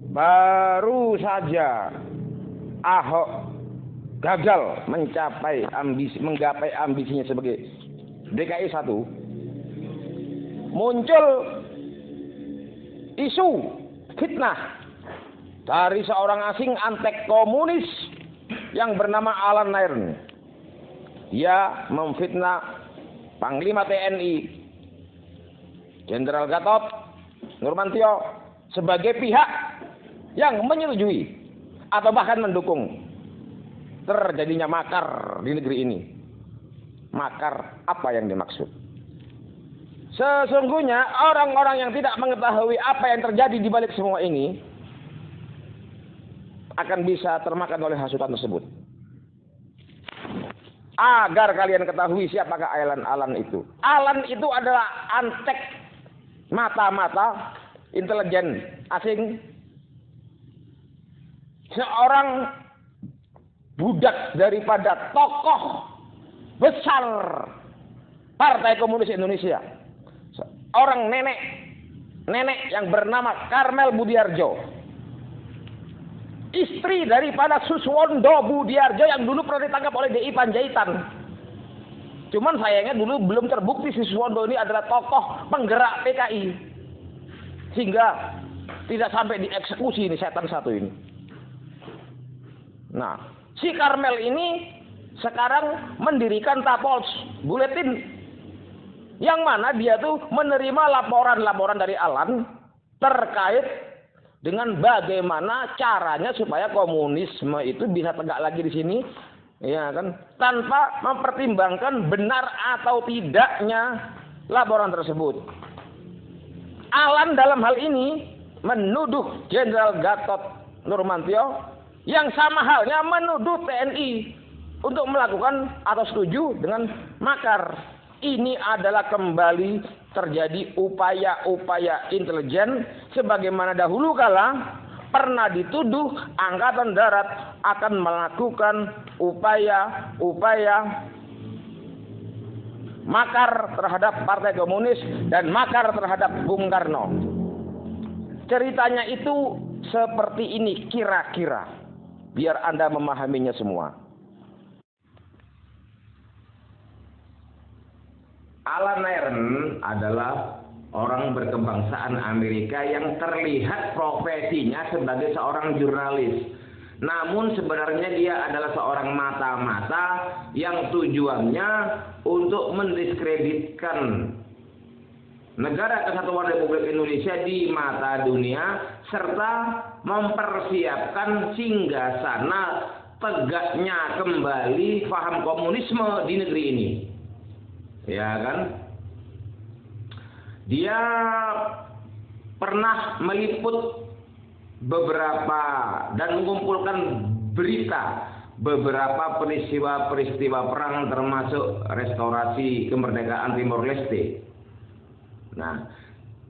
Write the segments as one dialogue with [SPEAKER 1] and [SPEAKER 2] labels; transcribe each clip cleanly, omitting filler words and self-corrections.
[SPEAKER 1] Baru saja Ahok gagal menggapai ambisinya sebagai DKI 1, muncul isu fitnah dari seorang asing antek komunis yang bernama Alan Nairn. Dia memfitnah Panglima TNI Jenderal Gatot Nurmantio sebagai pihak yang menyetujui atau bahkan mendukung terjadinya makar di negeri ini. Makar apa yang dimaksud? Sesungguhnya orang-orang yang tidak mengetahui apa yang terjadi di balik semua ini akan bisa termakan oleh hasutan tersebut. Agar kalian ketahui siapakah Alan itu. Alan itu adalah antek mata-mata intelijen asing, seorang budak daripada tokoh besar Partai Komunis Indonesia, seorang nenek yang bernama Karmel Budiarjo, istri daripada Suswondo Budiarjo yang dulu pernah ditangkap oleh DI Panjaitan. Cuman sayangnya dulu belum terbukti si Suswondo ini adalah tokoh penggerak PKI, sehingga tidak sampai dieksekusi ini setan satu ini. Nah, si Karmel ini sekarang mendirikan Tapolz Buletin, yang mana dia tuh menerima laporan-laporan dari Alan terkait dengan bagaimana caranya supaya komunisme itu bisa tegak lagi di sini, ya kan, tanpa mempertimbangkan benar atau tidaknya laporan tersebut. Alan dalam hal ini menuduh Jenderal Gatot Nurmantio yang sama halnya menuduh TNI untuk melakukan atau setuju dengan makar. Ini adalah kembali terjadi upaya-upaya intelijen sebagaimana dahulu kala pernah dituduh Angkatan Darat akan melakukan upaya-upaya makar terhadap Partai Komunis dan makar terhadap Bung Karno. Ceritanya itu seperti ini kira-kira, biar Anda memahaminya semua. Alan Nairn adalah orang berkebangsaan Amerika yang terlihat profesinya sebagai seorang jurnalis. Namun sebenarnya dia adalah seorang mata-mata yang tujuannya untuk mendiskreditkan Negara Kesatuan Republik Indonesia di mata dunia serta mempersiapkan singgasana tegaknya kembali paham komunisme di negeri ini. Ya kan? Dia pernah meliput beberapa dan mengumpulkan berita beberapa peristiwa-peristiwa perang termasuk restorasi kemerdekaan Timor Leste. Nah,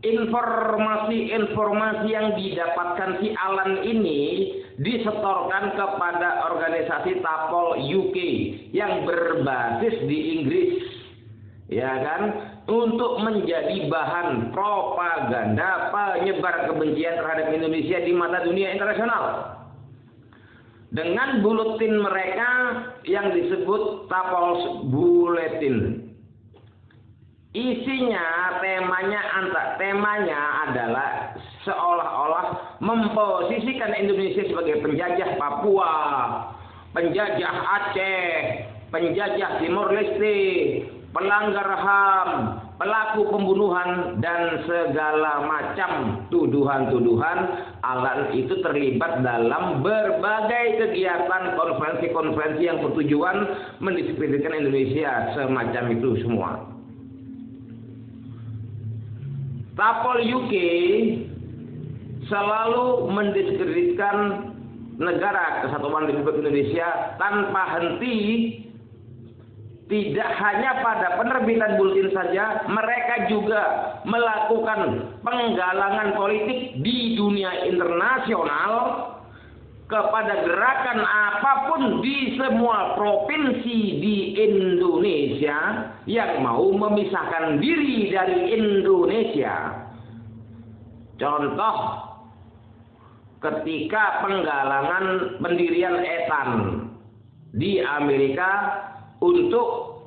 [SPEAKER 1] informasi-informasi yang didapatkan si Alan ini disetorkan kepada organisasi Tapol UK yang berbasis di Inggris, ya kan, untuk menjadi bahan propaganda penyebar kebencian terhadap Indonesia di mata dunia internasional. Dengan buletin mereka yang disebut Tapolz Buletin. Isinya, temanya adalah seolah-olah memposisikan Indonesia sebagai penjajah Papua, penjajah Aceh, penjajah Timor Leste, pelanggar HAM, pelaku pembunuhan, dan segala macam tuduhan-tuduhan. Alan itu terlibat dalam berbagai kegiatan konferensi-konferensi yang bertujuan mendiskreditkan Indonesia, semacam itu semua. Tapol UK selalu mendiskreditkan Negara Kesatuan Republik Indonesia tanpa henti. Tidak hanya pada penerbitan buletin saja, mereka juga melakukan penggalangan politik di dunia internasional kepada gerakan apapun di semua provinsi di Indonesia yang mau memisahkan diri dari Indonesia. Contoh, ketika penggalangan pendirian ETAN di Amerika untuk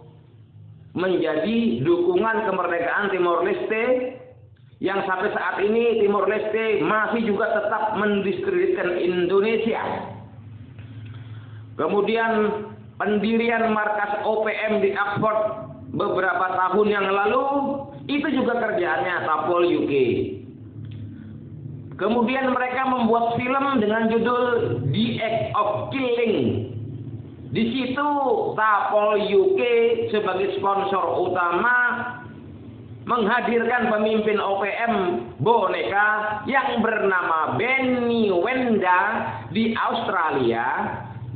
[SPEAKER 1] menjadi dukungan kemerdekaan Timor Leste, yang sampai saat ini Timor Leste masih juga tetap mendiskreditkan Indonesia. Kemudian pendirian markas OPM di Oxford beberapa tahun yang lalu, itu juga kerjaannya Tapol UK. Kemudian mereka membuat film dengan judul The Act of Killing. Di situ Tapol UK sebagai sponsor utama menghadirkan pemimpin OPM boneka yang bernama Benny Wenda di Australia,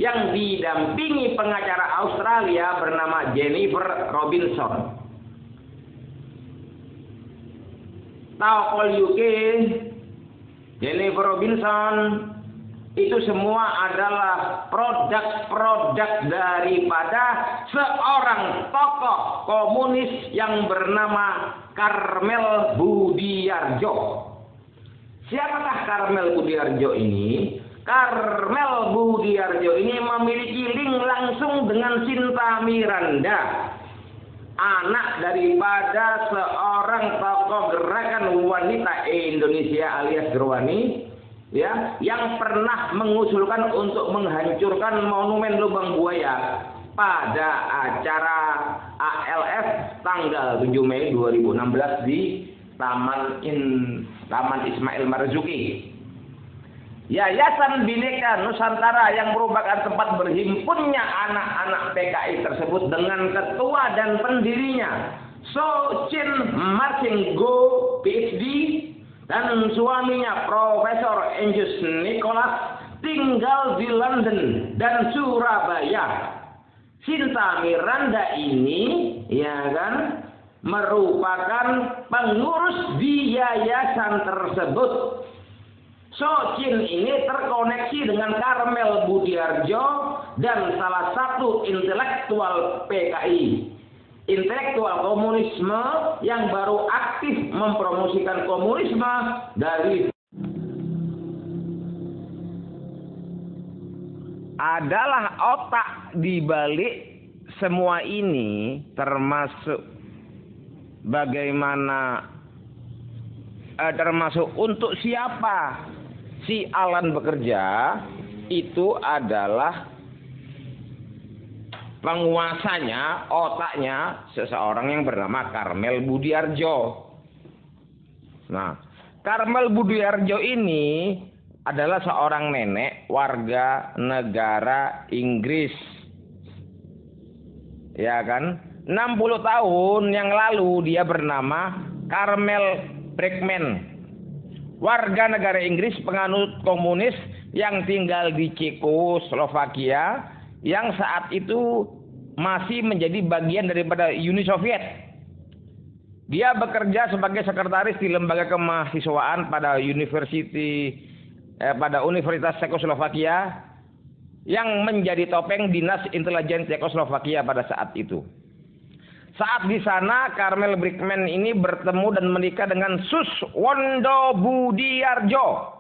[SPEAKER 1] yang didampingi pengacara Australia bernama Jennifer Robinson. Tapol UK, Jennifer Robinson, itu semua adalah produk-produk daripada seorang tokoh komunis yang bernama Karmel Budiardjo. Siapakah Karmel Budiardjo ini? Karmel Budiardjo ini memiliki link langsung dengan Sinta Miranda, anak daripada seorang tokoh gerakan wanita Indonesia alias Gerwani, ya, yang pernah mengusulkan untuk menghancurkan monumen Lubang Buaya pada acara ALF tanggal 7 Mei 2016 di Taman Ismail Marzuki. Yayasan Bhinneka Nusantara yang merupakan tempat berhimpunnya anak-anak PKI tersebut dengan ketua dan pendirinya Sochin Marcinggo PhD dan suaminya Profesor Angus Nicholas tinggal di London dan Surabaya. Sinta Miranda ini, ya kan, merupakan pengurus di yayasan tersebut. Sochin ini terkoneksi dengan Karmel Budiardjo dan salah satu intelektual PKI, intelektual komunisme yang baru aktif mempromosikan komunisme dari adalah otak di balik semua ini, termasuk bagaimana termasuk untuk siapa si Alan bekerja, itu adalah penguasanya, otaknya seseorang yang bernama Karmel Budiardjo. Nah, Karmel Budiardjo ini adalah seorang nenek warga negara Inggris. Ya kan? 60 tahun yang lalu dia bernama Karmel Brickman. Warga negara Inggris penganut komunis yang tinggal di Cekoslovakia, yang saat itu masih menjadi bagian daripada Uni Soviet. Dia bekerja sebagai sekretaris di lembaga kemahasiswaan pada Universitas Cekoslovakia, yang menjadi topeng dinas intelijen Cekoslovakia pada saat itu. Saat di sana, Karmel Brickman ini bertemu dan menikah dengan Suswondo Budiardjo,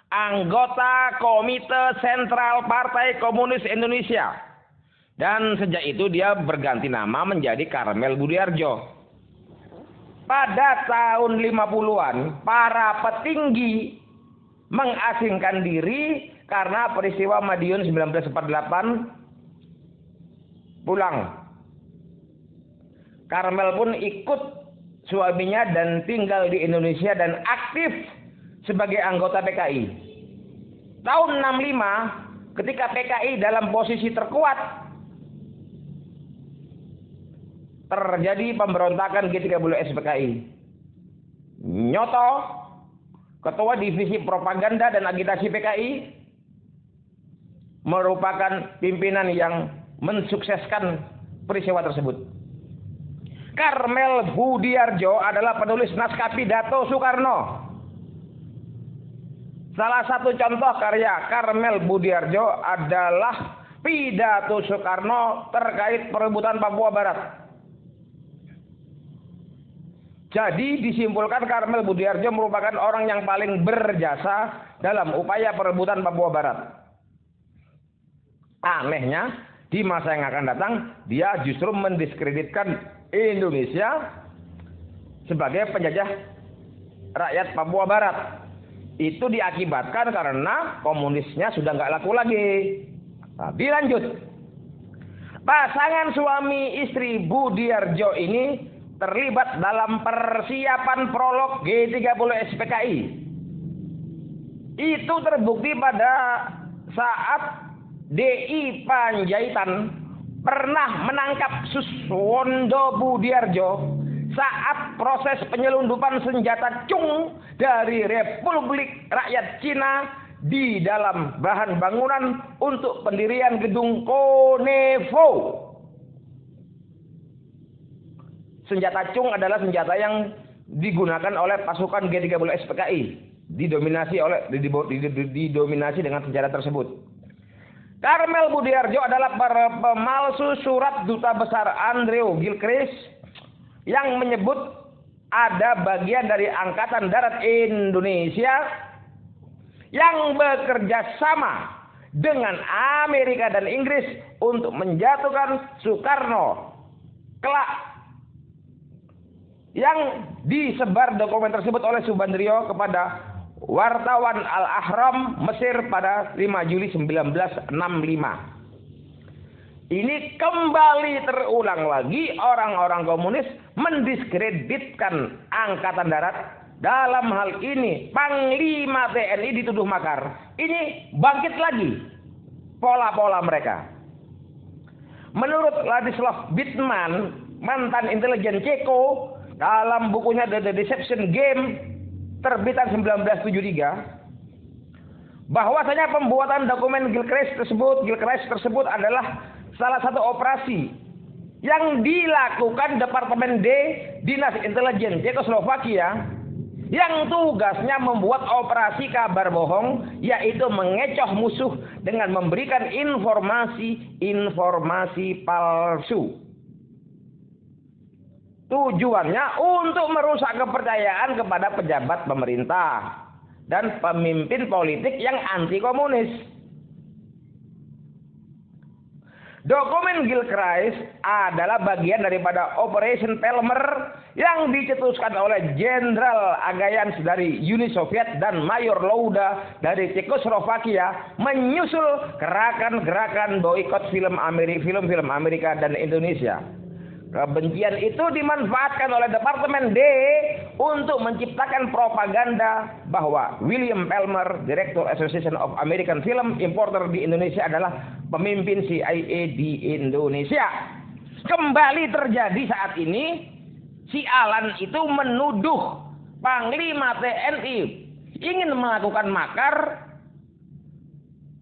[SPEAKER 1] anggota Komite Sentral Partai Komunis Indonesia. Dan sejak itu dia berganti nama menjadi Karmel Budiardjo. Pada tahun 50-an, para petinggi mengasingkan diri karena peristiwa Madiun 1948 pulang. Karmel pun ikut suaminya dan tinggal di Indonesia dan aktif sebagai anggota PKI. Tahun 65, ketika PKI dalam posisi terkuat, terjadi pemberontakan G30S PKI. Nyoto, Ketua Divisi Propaganda dan Agitasi PKI, merupakan pimpinan yang mensukseskan peristiwa tersebut. Karmel Budiardjo adalah penulis naskah pidato Soekarno. Salah satu contoh karya Karmel Budiardjo adalah pidato Soekarno terkait perebutan Papua Barat. Jadi disimpulkan Karmel Budiarjo merupakan orang yang paling berjasa dalam upaya perebutan Papua Barat. Anehnya, di masa yang akan datang, dia justru mendiskreditkan Indonesia sebagai penjajah rakyat Papua Barat. Itu diakibatkan karena komunisnya sudah nggak laku lagi. Nah, dilanjut. Pasangan suami istri Budiarjo ini terlibat dalam persiapan prolog G30 SPKI. Itu terbukti pada saat DI Panjaitan pernah menangkap Suswondo Budiarjo saat proses penyelundupan senjata Chung dari Republik Rakyat Cina di dalam bahan bangunan untuk pendirian gedung Konevo. Senjata Chung adalah senjata yang digunakan oleh pasukan G30 SPKI, didominasi dengan senjata tersebut. Karmel Budiarjo adalah pemalsu surat Duta Besar Andrew Gilchrist yang menyebut ada bagian dari Angkatan Darat Indonesia yang bekerja sama dengan Amerika dan Inggris untuk menjatuhkan Soekarno kelak, yang disebar dokumen tersebut oleh Subandrio kepada wartawan Al-Ahram Mesir pada 5 Juli 1965. Ini kembali terulang lagi, orang-orang komunis mendiskreditkan Angkatan Darat. Dalam hal ini Panglima TNI dituduh makar. Ini bangkit lagi pola-pola mereka. Menurut Ladislav Bittman, mantan intelijen Ceko, dalam bukunya The Deception Game terbitan 1973, bahwasanya pembuatan dokumen Gilchrist tersebut adalah salah satu operasi yang dilakukan Departemen D Dinas Intelijen Cekoslovakia yang tugasnya membuat operasi kabar bohong, yaitu mengecoh musuh dengan memberikan informasi palsu. Tujuannya untuk merusak kepercayaan kepada pejabat pemerintah dan pemimpin politik yang anti komunis. Dokumen Gilchrist adalah bagian daripada Operation Pelmer yang dicetuskan oleh Jenderal Agayans dari Uni Soviet dan Mayor Louda dari Cekoslovakia menyusul gerakan-gerakan boikot film Amerika dan Indonesia. Kebencian itu dimanfaatkan oleh Departemen D untuk menciptakan propaganda bahwa William Pelmer, Direktur Association of American Film Importer di Indonesia, adalah pemimpin CIA di Indonesia. Kembali terjadi saat ini, si Alan itu menuduh Panglima TNI ingin melakukan makar,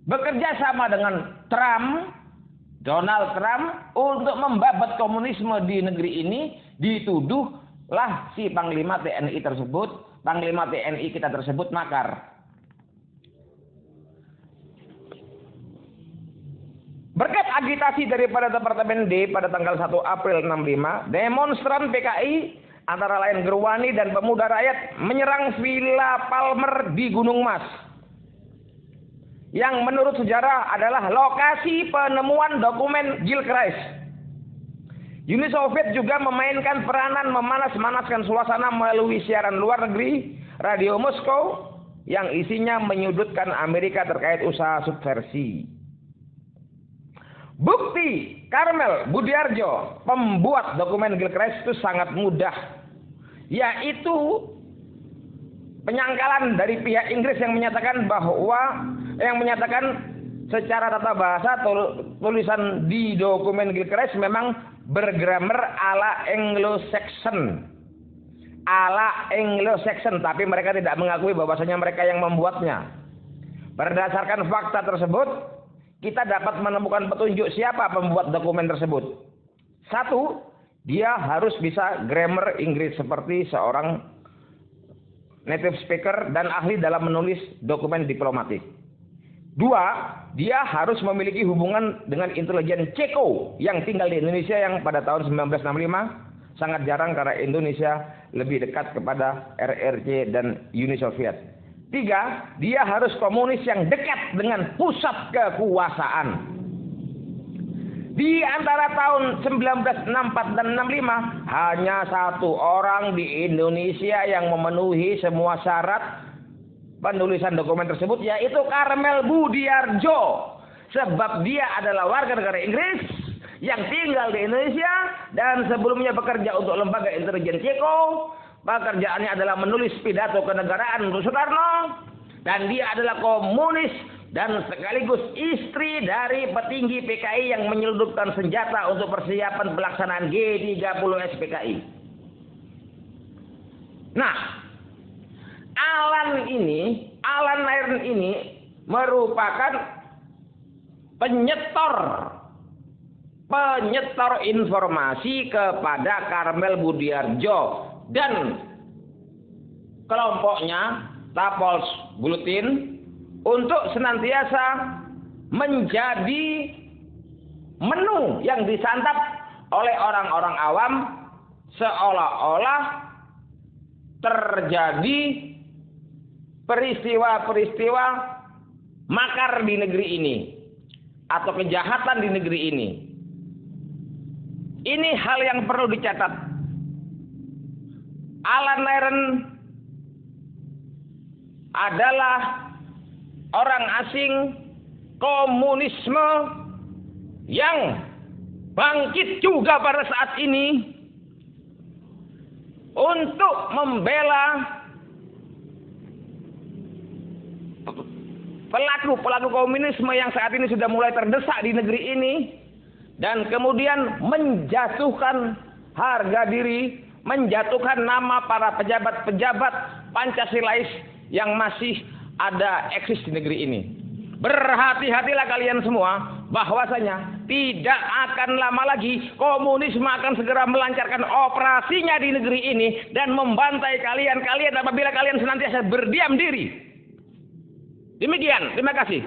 [SPEAKER 1] bekerja sama dengan Donald Trump untuk membabat komunisme di negeri ini. Dituduhlah si Panglima TNI kita tersebut makar. Berkat agitasi daripada Departemen D pada tanggal 1 April 65, demonstran PKI antara lain Gerwani dan pemuda rakyat menyerang Villa Palmer di Gunung Mas, yang menurut sejarah adalah lokasi penemuan dokumen Gilchrist. Uni Soviet juga memainkan peranan memanas-manaskan suasana melalui siaran luar negeri Radio Moskow yang isinya menyudutkan Amerika terkait usaha subversi. Bukti Karmel Budiarjo, pembuat dokumen Gilchrist, itu sangat mudah, yaitu penyangkalan dari pihak Inggris yang menyatakan secara tata bahasa tulisan di dokumen Gilchrist memang bergrammar ala Anglo-Saxon, tapi mereka tidak mengakui bahwasanya mereka yang membuatnya. Berdasarkan fakta tersebut, kita dapat menemukan petunjuk siapa pembuat dokumen tersebut. 1, dia harus bisa grammar Inggris seperti seorang native speaker dan ahli dalam menulis dokumen diplomatik. 2, dia harus memiliki hubungan dengan intelijen Ceko yang tinggal di Indonesia yang pada tahun 1965 sangat jarang karena Indonesia lebih dekat kepada RRC dan Uni Soviet. 3, dia harus komunis yang dekat dengan pusat kekuasaan. Di antara tahun 1964 dan 65 hanya 1 orang di Indonesia yang memenuhi semua syarat penulisan dokumen tersebut, yaitu Karmel Budiardjo. Sebab dia adalah warga negara Inggris yang tinggal di Indonesia dan sebelumnya bekerja untuk lembaga intelijen Ceko. Pekerjaannya adalah menulis pidato kenegaraan untuk Soekarno, dan dia adalah komunis dan sekaligus istri dari petinggi PKI yang menyelundupkan senjata untuk persiapan pelaksanaan G30 SPKI. Nah, Alan Nairn ini merupakan penyetor informasi kepada Karmel Budiardjo dan kelompoknya Tapolsk Bulletin untuk senantiasa menjadi menu yang disantap oleh orang-orang awam, seolah-olah terjadi peristiwa-peristiwa makar di negeri ini atau kejahatan di negeri ini. Ini hal yang perlu dicatat. Alan Nairn adalah orang asing komunisme yang bangkit juga pada saat ini untuk membela pelaku komunisme yang saat ini sudah mulai terdesak di negeri ini, dan kemudian menjatuhkan harga diri, menjatuhkan nama para pejabat-pejabat Pancasilais yang masih ada eksis di negeri ini. Berhati-hatilah kalian semua, bahwasanya tidak akan lama lagi komunisme akan segera melancarkan operasinya di negeri ini dan membantai kalian apabila kalian senantiasa berdiam diri. Demikian, terima kasih.